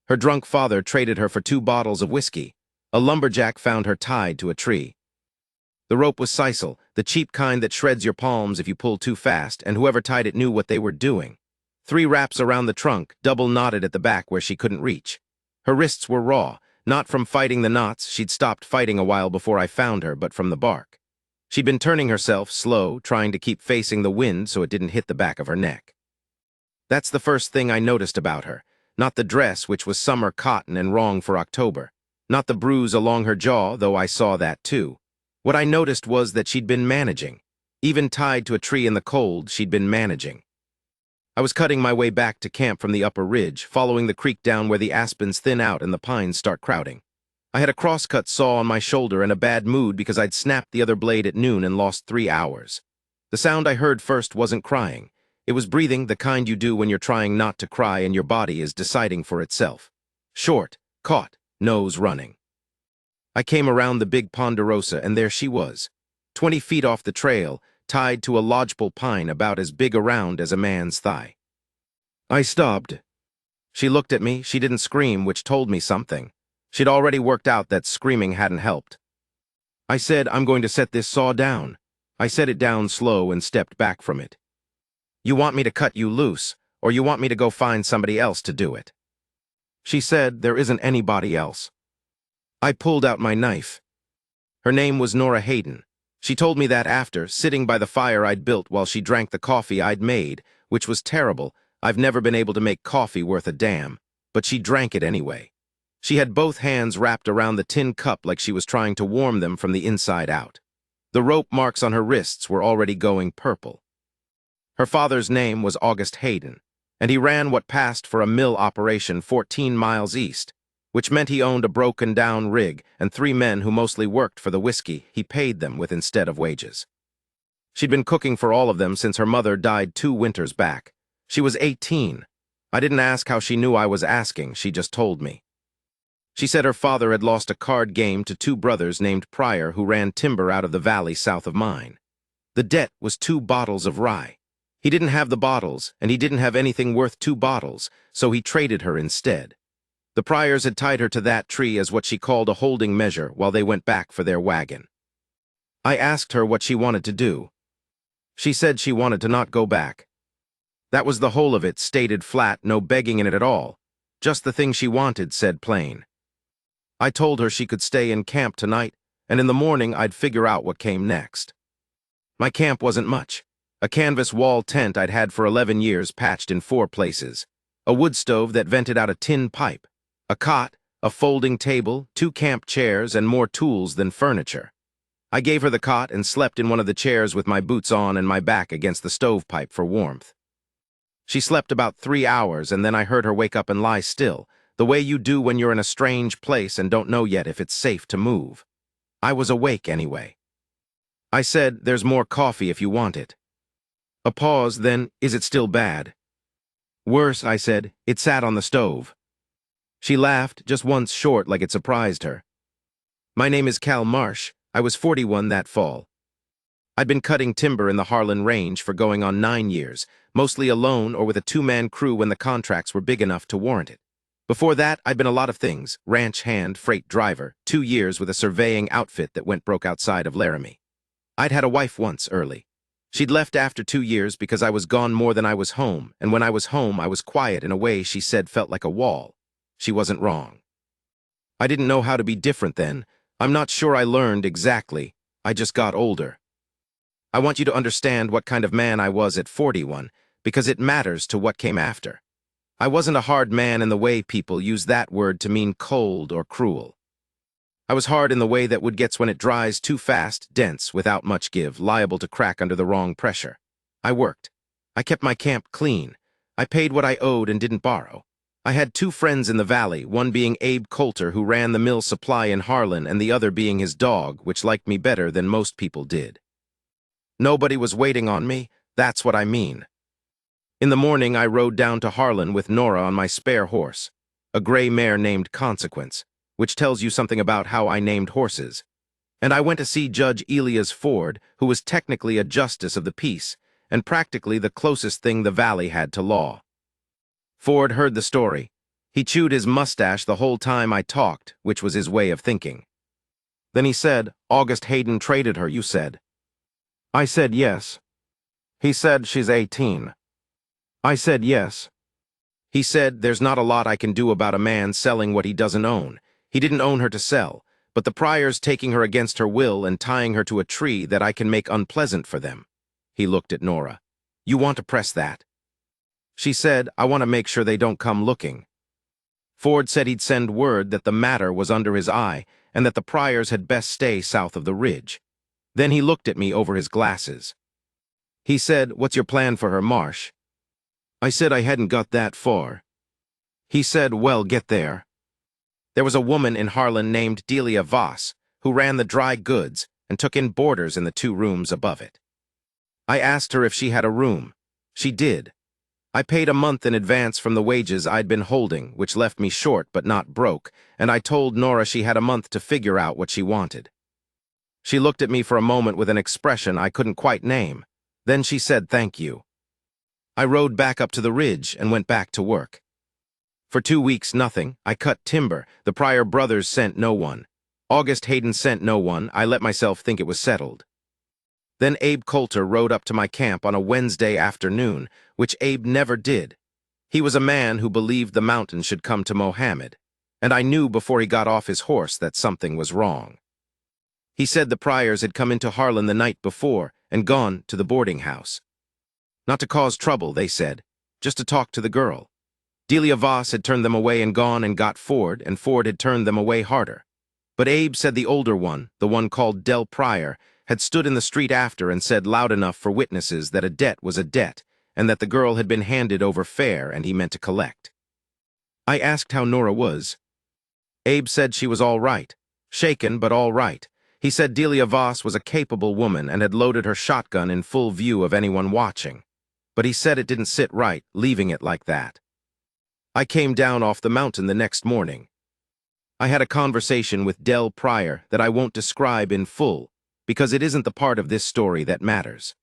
Her drunk father traded her for 2 bottles of whiskey. A lumberjack found her tied to a tree. The rope was sisal, the cheap kind that shreds your palms if you pull too fast, and whoever tied it knew what they were doing. 3 wraps around the trunk, double knotted at the back where she couldn't reach. Her wrists were raw, not from fighting the knots. She'd stopped fighting a while before I found her, but from the bark. She'd been turning herself slow, trying to keep facing the wind so it didn't hit the back of her neck. That's the first thing I noticed about her. Not the dress, which was summer cotton and wrong for October. Not the bruise along her jaw, though I saw that too. What I noticed was that she'd been managing. Even tied to a tree in the cold, she'd been managing. I was cutting my way back to camp from the upper ridge, following the creek down where the aspens thin out and the pines start crowding. I had a crosscut saw on my shoulder and a bad mood because I'd snapped the other blade at noon and lost 3 hours. The sound I heard first wasn't crying. It was breathing, the kind you do when you're trying not to cry and your body is deciding for itself. Short, caught, nose running. I came around the big ponderosa, and there she was, 20 feet off the trail, tied to a lodgepole pine about as big around as a man's thigh. I stopped. She looked at me. She didn't scream, which told me something. She'd already worked out that screaming hadn't helped. I said, "I'm going to set this saw down." I set it down slow and stepped back from it. "You want me to cut you loose, or you want me to go find somebody else to do it?" She said, "There isn't anybody else." I pulled out my knife. Her name was Nora Hayden. She told me that after, sitting by the fire I'd built while she drank the coffee I'd made, which was terrible. I've never been able to make coffee worth a damn, but she drank it anyway. She had both hands wrapped around the tin cup like she was trying to warm them from the inside out. The rope marks on her wrists were already going purple. Her father's name was August Hayden, and he ran what passed for a mill operation 14 miles east, which meant he owned a broken-down rig and 3 men who mostly worked for the whiskey he paid them with instead of wages. She'd been cooking for all of them since her mother died 2 winters back. She was 18. I didn't ask how she knew I was asking, she just told me. She said her father had lost a card game to 2 brothers named Pryor who ran timber out of the valley south of mine. The debt was 2 bottles of rye. He didn't have the bottles, and he didn't have anything worth 2 bottles, so he traded her instead. The Pryors had tied her to that tree as what she called a holding measure while they went back for their wagon. I asked her what she wanted to do. She said she wanted to not go back. That was the whole of it, stated flat, no begging in it at all. Just the thing she wanted, said plain. I told her she could stay in camp tonight, and in the morning I'd figure out what came next. My camp wasn't much. A canvas wall tent I'd had for 11 years patched in 4 places. A wood stove that vented out a tin pipe. A cot, a folding table, 2 camp chairs, and more tools than furniture. I gave her the cot and slept in one of the chairs with my boots on and my back against the stovepipe for warmth. She slept about 3 hours, and then I heard her wake up and lie still, the way you do when you're in a strange place and don't know yet if it's safe to move. I was awake anyway. I said, "There's more coffee if you want it." A pause, then, "Is it still bad?" "Worse," I said. "It sat on the stove." She laughed, just once short like it surprised her. "My name is Cal Marsh. I was 41 that fall. I'd been cutting timber in the Harlan Range for going on 9 years, mostly alone or with a 2-man crew when the contracts were big enough to warrant it. Before that, I'd been a lot of things: ranch hand, freight driver, 2 years with a surveying outfit that went broke outside of Laramie. I'd had a wife once early. She'd left after 2 years because I was gone more than I was home, and when I was home, I was quiet in a way she said felt like a wall. She wasn't wrong. I didn't know how to be different then. I'm not sure I learned exactly. I just got older. I want you to understand what kind of man I was at 41, because it matters to what came after. I wasn't a hard man in the way people use that word to mean cold or cruel. I was hard in the way that wood gets when it dries too fast, dense, without much give, liable to crack under the wrong pressure. I worked. I kept my camp clean. I paid what I owed and didn't borrow. I had 2 friends in the valley, one being Abe Coulter, who ran the mill supply in Harlan, and the other being his dog, which liked me better than most people did. Nobody was waiting on me. That's what I mean. In the morning, I rode down to Harlan with Nora on my spare horse, a gray mare named Consequence, which tells you something about how I named horses. And I went to see Judge Elias Ford, who was technically a justice of the peace, and practically the closest thing the valley had to law. Ford heard the story. He chewed his mustache the whole time I talked, which was his way of thinking. Then he said, August Hayden traded her, you said. I said yes. He said she's 18. I said yes. He said there's not a lot I can do about a man selling what he doesn't own. He didn't own her to sell, but the Pryors taking her against her will and tying her to a tree that I can make unpleasant for them. He looked at Nora. You want to press that? She said, I want to make sure they don't come looking. Ford said he'd send word that the matter was under his eye and that the Pryors had best stay south of the ridge. Then he looked at me over his glasses. He said, what's your plan for her, Marsh? I said I hadn't got that far. He said, well, get there. There was a woman in Harlan named Delia Voss who ran the dry goods and took in boarders in the 2 rooms above it. I asked her if she had a room. She did. I paid a month in advance from the wages I'd been holding, which left me short but not broke, and I told Nora she had a month to figure out what she wanted. She looked at me for a moment with an expression I couldn't quite name. Then she said thank you. I rode back up to the ridge and went back to work. For 2 weeks, nothing. I cut timber. The Pryor brothers sent no one. August Hayden sent no one. I let myself think it was settled. Then Abe Coulter rode up to my camp on a Wednesday afternoon, which Abe never did. He was a man who believed the mountain should come to Mohammed, and I knew before he got off his horse that something was wrong. He said the Pryors had come into Harlan the night before and gone to the boarding house. Not to cause trouble, they said, just to talk to the girl. Delia Voss had turned them away and gone and got Ford, and Ford had turned them away harder. But Abe said the older one, the one called Del Pryor, had stood in the street after and said loud enough for witnesses that a debt was a debt, and that the girl had been handed over fair and he meant to collect. I asked how Nora was. Abe said she was all right. Shaken, but all right. He said Delia Voss was a capable woman and had loaded her shotgun in full view of anyone watching. But he said it didn't sit right, leaving it like that. I came down off the mountain the next morning. I had a conversation with Del Pryor that I won't describe in full, because it isn't the part of this story that matters.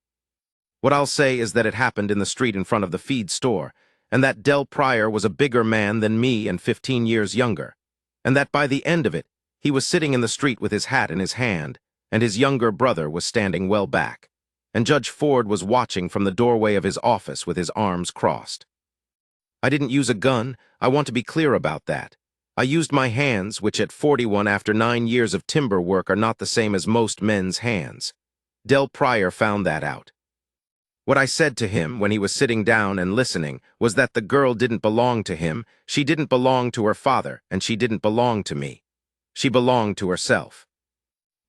What I'll say is that it happened in the street in front of the feed store, and that Del Pryor was a bigger man than me and 15 years younger, and that by the end of it, he was sitting in the street with his hat in his hand, and his younger brother was standing well back, and Judge Ford was watching from the doorway of his office with his arms crossed. I didn't use a gun. I want to be clear about that. I used my hands, which at 41 after 9 years of timber work are not the same as most men's hands. Del Pryor found that out. What I said to him when he was sitting down and listening was that the girl didn't belong to him, she didn't belong to her father, and she didn't belong to me. She belonged to herself.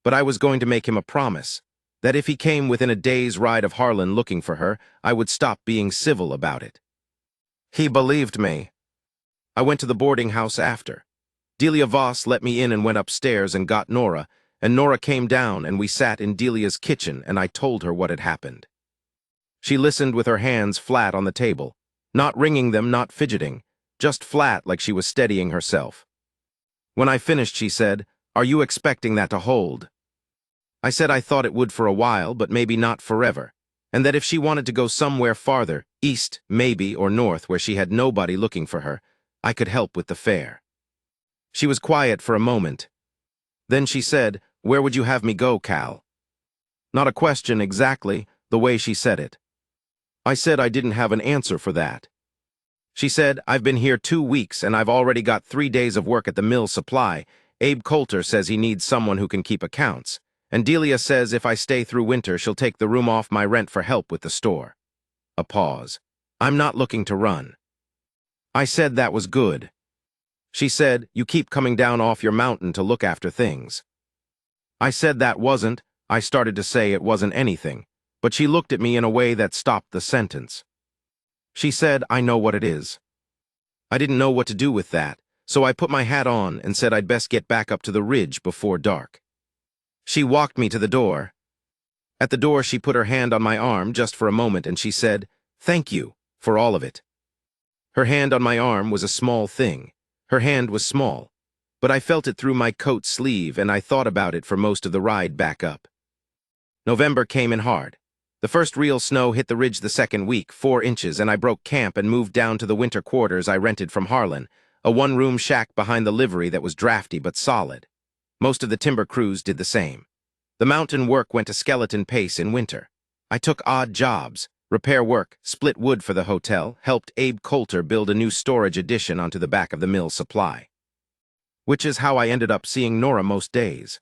But I was going to make him a promise, that if he came within a day's ride of Harlan looking for her, I would stop being civil about it. He believed me. I went to the boarding house after. Delia Voss let me in and went upstairs and got Nora, and Nora came down and we sat in Delia's kitchen and I told her what had happened. She listened with her hands flat on the table, not wringing them, not fidgeting, just flat like she was steadying herself. When I finished, she said, "Are you expecting that to hold?" I said I thought it would for a while, but maybe not forever, and that if she wanted to go somewhere farther, east, maybe, or north, where she had nobody looking for her, I could help with the fare. She was quiet for a moment. Then she said, "Where would you have me go, Cal?" Not a question exactly, the way she said it. I said I didn't have an answer for that. She said, "I've been here 2 weeks and I've already got 3 days of work at the mill supply. Abe Coulter says he needs someone who can keep accounts. And Delia says if I stay through winter, she'll take the room off my rent for help with the store." A pause. "I'm not looking to run." I said that was good. She said, "You keep coming down off your mountain to look after things." I said that wasn't. I started to say it wasn't anything, but she looked at me in a way that stopped the sentence. She said, "I know what it is." I didn't know what to do with that, so I put my hat on and said I'd best get back up to the ridge before dark. She walked me to the door. At the door, she put her hand on my arm just for a moment and she said, "Thank you for all of it." Her hand on my arm was a small thing. Her hand was small, but I felt it through my coat sleeve and I thought about it for most of the ride back up. November came in hard. The first real snow hit the ridge the second week, 4 inches, and I broke camp and moved down to the winter quarters I rented from Harlan, a one-room shack behind the livery that was drafty but solid. Most of the timber crews did the same. The mountain work went a skeleton pace in winter. I took odd jobs, repair work, split wood for the hotel, helped Abe Coulter build a new storage addition onto the back of the mill supply. Which is how I ended up seeing Nora most days.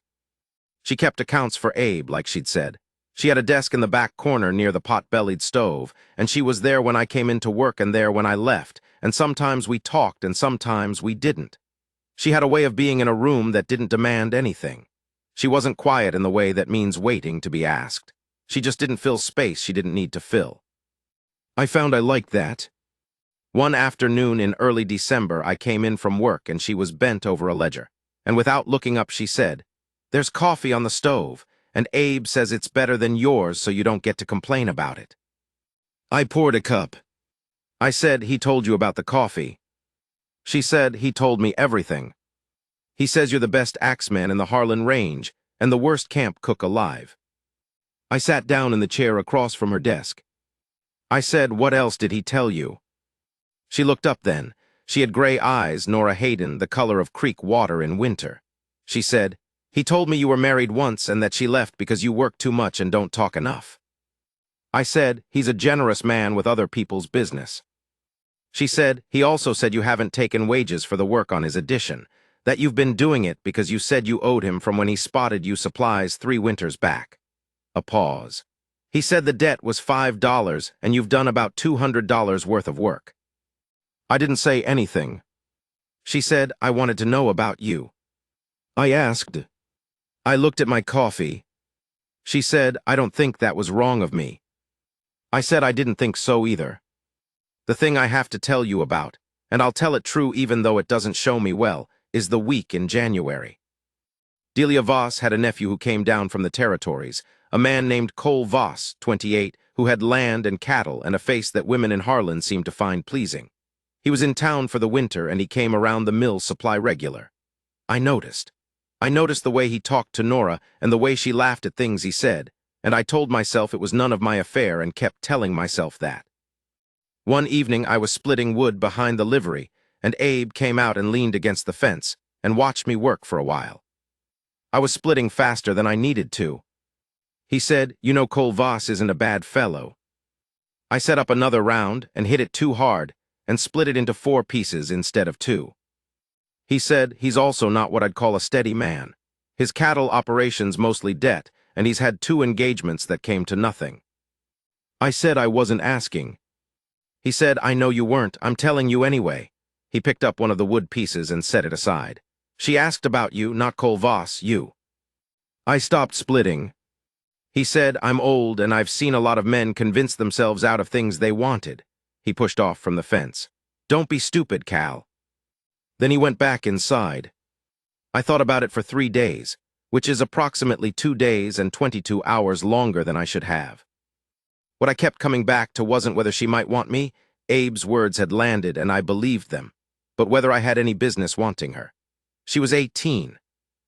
She kept accounts for Abe, like she'd said. She had a desk in the back corner near the pot-bellied stove, and she was there when I came into work and there when I left, and sometimes we talked and sometimes we didn't. She had a way of being in a room that didn't demand anything. She wasn't quiet in the way that means waiting to be asked. She just didn't fill space she didn't need to fill. I found I liked that. One afternoon in early December, I came in from work and she was bent over a ledger, and without looking up she said, "There's coffee on the stove, and Abe says it's better than yours so you don't get to complain about it." I poured a cup. I said, "He told you about the coffee." She said, "He told me everything. He says you're the best axeman in the Harlan Range and the worst camp cook alive." I sat down in the chair across from her desk. I said, "What else did he tell you?" She looked up then. She had gray eyes, Nora Hayden, the color of creek water in winter. She said, "He told me you were married once and that she left because you work too much and don't talk enough." I said, "He's a generous man with other people's business." She said, "He also said you haven't taken wages for the work on his addition, that you've been doing it because you said you owed him from when he spotted you supplies 3 winters back." A pause. "He said the debt was $5 and you've done about $200 worth of work." I didn't say anything. She said, "I wanted to know about you." I asked. I looked at my coffee. She said, "I don't think that was wrong of me." I said I didn't think so either. "The thing I have to tell you about, and I'll tell it true even though it doesn't show me well, is the week in January. Delia Voss had a nephew who came down from the territories, a man named Cole Voss, 28, who had land and cattle and a face that women in Harlan seemed to find pleasing. He was in town for the winter and he came around the mill supply regular. I noticed. I noticed the way he talked to Nora and the way she laughed at things he said, and I told myself it was none of my affair and kept telling myself that. One evening I was splitting wood behind the livery, and Abe came out and leaned against the fence and watched me work for a while. I was splitting faster than I needed to. He said, "You know Cole Voss isn't a bad fellow." I set up another round and hit it too hard and split it into 4 pieces instead of 2. He said, "He's also not what I'd call a steady man. His cattle operation's mostly debt, and he's had 2 engagements that came to nothing." I said I wasn't asking. He said, "I know you weren't. I'm telling you anyway." He picked up one of the wood pieces and set it aside. "She asked about you, not Cole Voss, you." I stopped splitting. He said, "I'm old and I've seen a lot of men convince themselves out of things they wanted." He pushed off from the fence. "Don't be stupid, Cal." Then he went back inside. I thought about it for 3 days, which is approximately 2 days and 22 hours longer than I should have. What I kept coming back to wasn't whether she might want me. Abe's words had landed and I believed them, but whether I had any business wanting her. She was 18.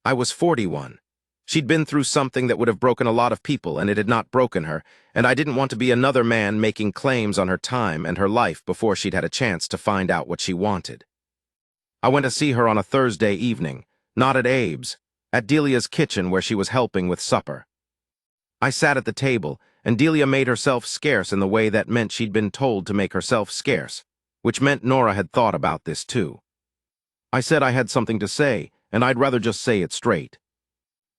I was 41. She'd been through something that would have broken a lot of people, and it had not broken her, and I didn't want to be another man making claims on her time and her life before she'd had a chance to find out what she wanted. I went to see her on a Thursday evening, not at Abe's, at Delia's kitchen where she was helping with supper. I sat at the table, and Delia made herself scarce in the way that meant she'd been told to make herself scarce, which meant Nora had thought about this too. I said I had something to say, and I'd rather just say it straight.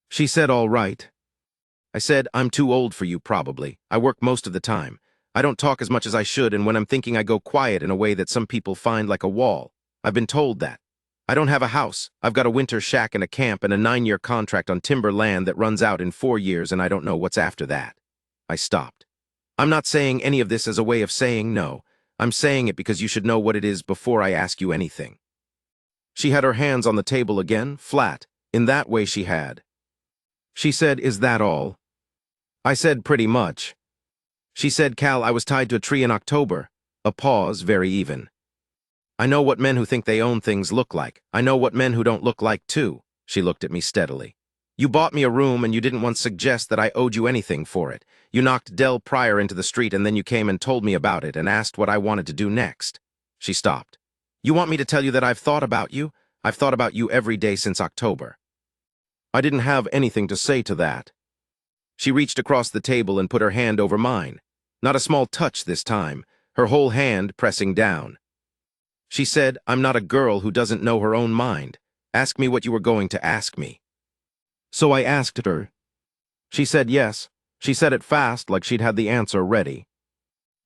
She said, "All right." I said, "I'm too old for you, probably. I work most of the time. I don't talk as much as I should, and when I'm thinking I go quiet in a way that some people find like a wall. I've been told that. I don't have a house. I've got a winter shack and a camp and a 9-year contract on timber land that runs out in 4 years, and I don't know what's after that." I stopped. "I'm not saying any of this as a way of saying no. I'm saying it because you should know what it is before I ask you anything." She had her hands on the table again, flat, in that way she had. She said, "Is that all?" I said, "Pretty much." She said, "Cal, I was tied to a tree in October." A pause, very even. "I know what men who think they own things look like. I know what men who don't look like, too." She looked at me steadily. "You bought me a room and you didn't once suggest that I owed you anything for it. You knocked Del Pryor into the street and then you came and told me about it and asked what I wanted to do next." She stopped. You want me to tell you that I've thought about you? I've thought about you every day since October. I didn't have anything to say to that. She reached across the table and put her hand over mine. Not a small touch this time, her whole hand pressing down. She said, I'm not a girl who doesn't know her own mind. Ask me what you were going to ask me. So I asked her. She said yes. She said it fast, like she'd had the answer ready.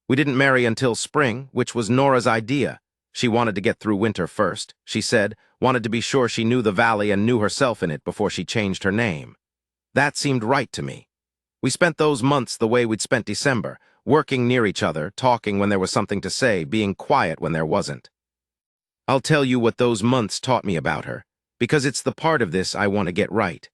We didn't marry until spring, which was Nora's idea. She wanted to get through winter first, she said, wanted to be sure she knew the valley and knew herself in it before she changed her name. That seemed right to me. We spent those months the way we'd spent December, working near each other, talking when there was something to say, being quiet when there wasn't. I'll tell you what those months taught me about her, because it's the part of this I want to get right.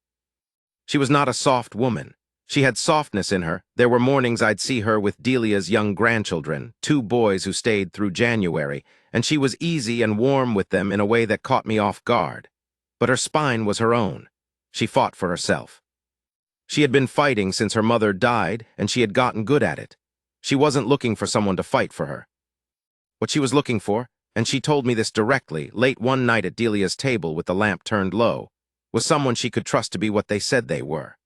She was not a soft woman. She had softness in her. There were mornings I'd see her with Delia's young grandchildren, 2 boys who stayed through January, and she was easy and warm with them in a way that caught me off guard. But her spine was her own. She fought for herself. She had been fighting since her mother died, and she had gotten good at it. She wasn't looking for someone to fight for her. What she was looking for, and she told me this directly, late one night at Delia's table with the lamp turned low, was someone she could trust to be what they said they were.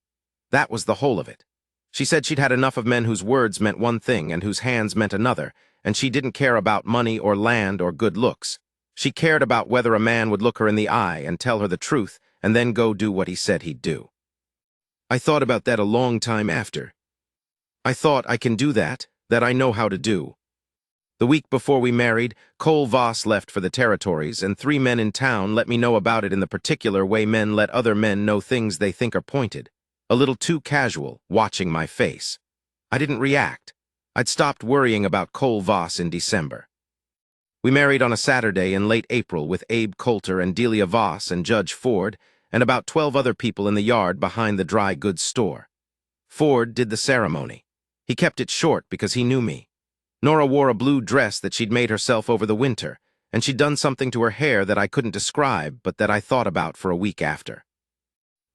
That was the whole of it. She said she'd had enough of men whose words meant one thing and whose hands meant another, and she didn't care about money or land or good looks. She cared about whether a man would look her in the eye and tell her the truth and then go do what he said he'd do. I thought about that a long time after. I thought I can do that I know how to do. The week before we married, Cole Voss left for the territories, and 3 men in town let me know about it in the particular way men let other men know things they think are pointed. A little too casual, watching my face. I didn't react. I'd stopped worrying about Cole Voss in December. We married on a Saturday in late April with Abe Coulter and Delia Voss and Judge Ford and about 12 other people in the yard behind the dry goods store. Ford did the ceremony. He kept it short because he knew me. Nora wore a blue dress that she'd made herself over the winter, and she'd done something to her hair that I couldn't describe but that I thought about for a week after.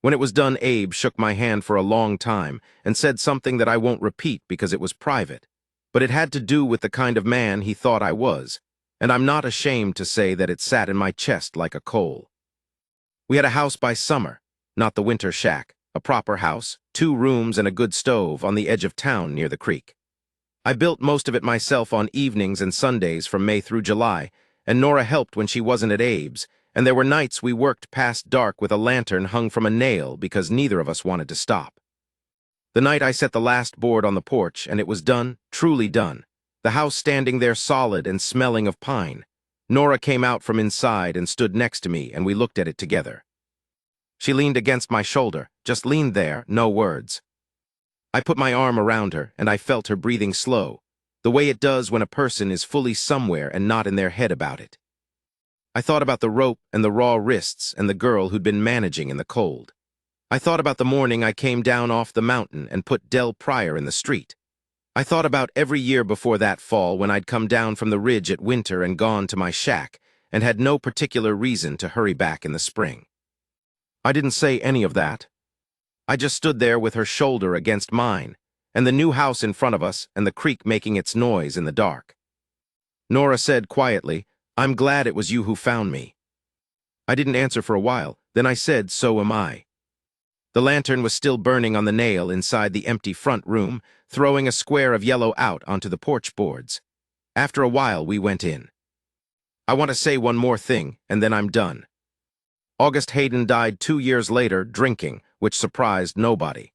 When it was done, Abe shook my hand for a long time and said something that I won't repeat because it was private, but it had to do with the kind of man he thought I was, and I'm not ashamed to say that it sat in my chest like a coal. We had a house by summer, not the winter shack, a proper house, 2 rooms and a good stove on the edge of town near the creek. I built most of it myself on evenings and Sundays from May through July, and Nora helped when she wasn't at Abe's, and there were nights we worked past dark with a lantern hung from a nail because neither of us wanted to stop. The night I set the last board on the porch, and it was done, truly done, the house standing there solid and smelling of pine. Nora came out from inside and stood next to me, and we looked at it together. She leaned against my shoulder, just leaned there, no words. I put my arm around her, and I felt her breathing slow, the way it does when a person is fully somewhere and not in their head about it. I thought about the rope and the raw wrists and the girl who'd been managing in the cold. I thought about the morning I came down off the mountain and put Del Pryor in the street. I thought about every year before that fall when I'd come down from the ridge at winter and gone to my shack and had no particular reason to hurry back in the spring. I didn't say any of that. I just stood there with her shoulder against mine, and the new house in front of us and the creek making its noise in the dark. Nora said quietly, I'm glad it was you who found me. I didn't answer for a while, then I said, so am I. The lantern was still burning on the nail inside the empty front room, throwing a square of yellow out onto the porch boards. After a while, we went in. I want to say one more thing, and then I'm done. August Hayden died 2 years later, drinking, which surprised nobody.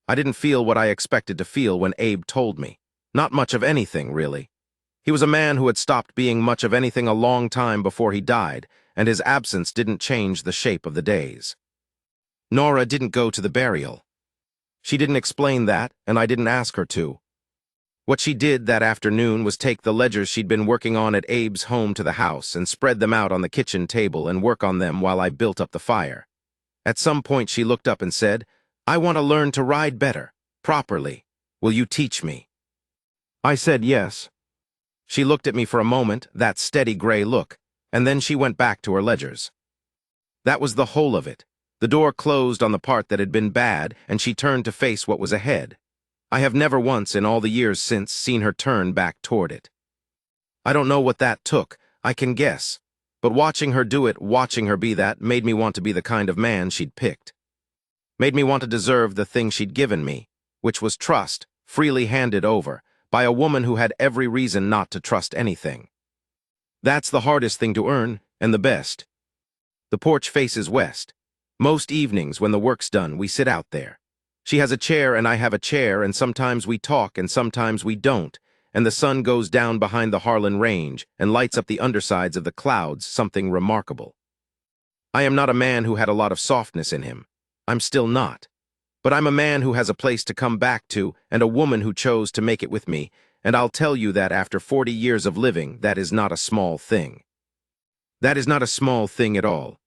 I didn't feel what I expected to feel when Abe told me. Not much of anything, really. He was a man who had stopped being much of anything a long time before he died, and his absence didn't change the shape of the days. Nora didn't go to the burial. She didn't explain that, and I didn't ask her to. What she did that afternoon was take the ledgers she'd been working on at Abe's home to the house and spread them out on the kitchen table and work on them while I built up the fire. At some point she looked up and said, I want to learn to ride better, properly. Will you teach me? I said yes. She looked at me for a moment, that steady gray look, and then she went back to her ledgers. That was the whole of it. The door closed on the part that had been bad, and she turned to face what was ahead. I have never once in all the years since seen her turn back toward it. I don't know what that took. I can guess. But watching her do it, watching her be that, made me want to be the kind of man she'd picked. Made me want to deserve the thing she'd given me, which was trust, freely handed over, by a woman who had every reason not to trust anything. That's the hardest thing to earn, and the best. The porch faces west. Most evenings, when the work's done, we sit out there. She has a chair and I have a chair, and sometimes we talk and sometimes we don't, and the sun goes down behind the Harlan Range and lights up the undersides of the clouds, something remarkable. I am not a man who had a lot of softness in him. I'm still not. But I'm a man who has a place to come back to and a woman who chose to make it with me, and I'll tell you that after 40 years of living, that is not a small thing. That is not a small thing at all.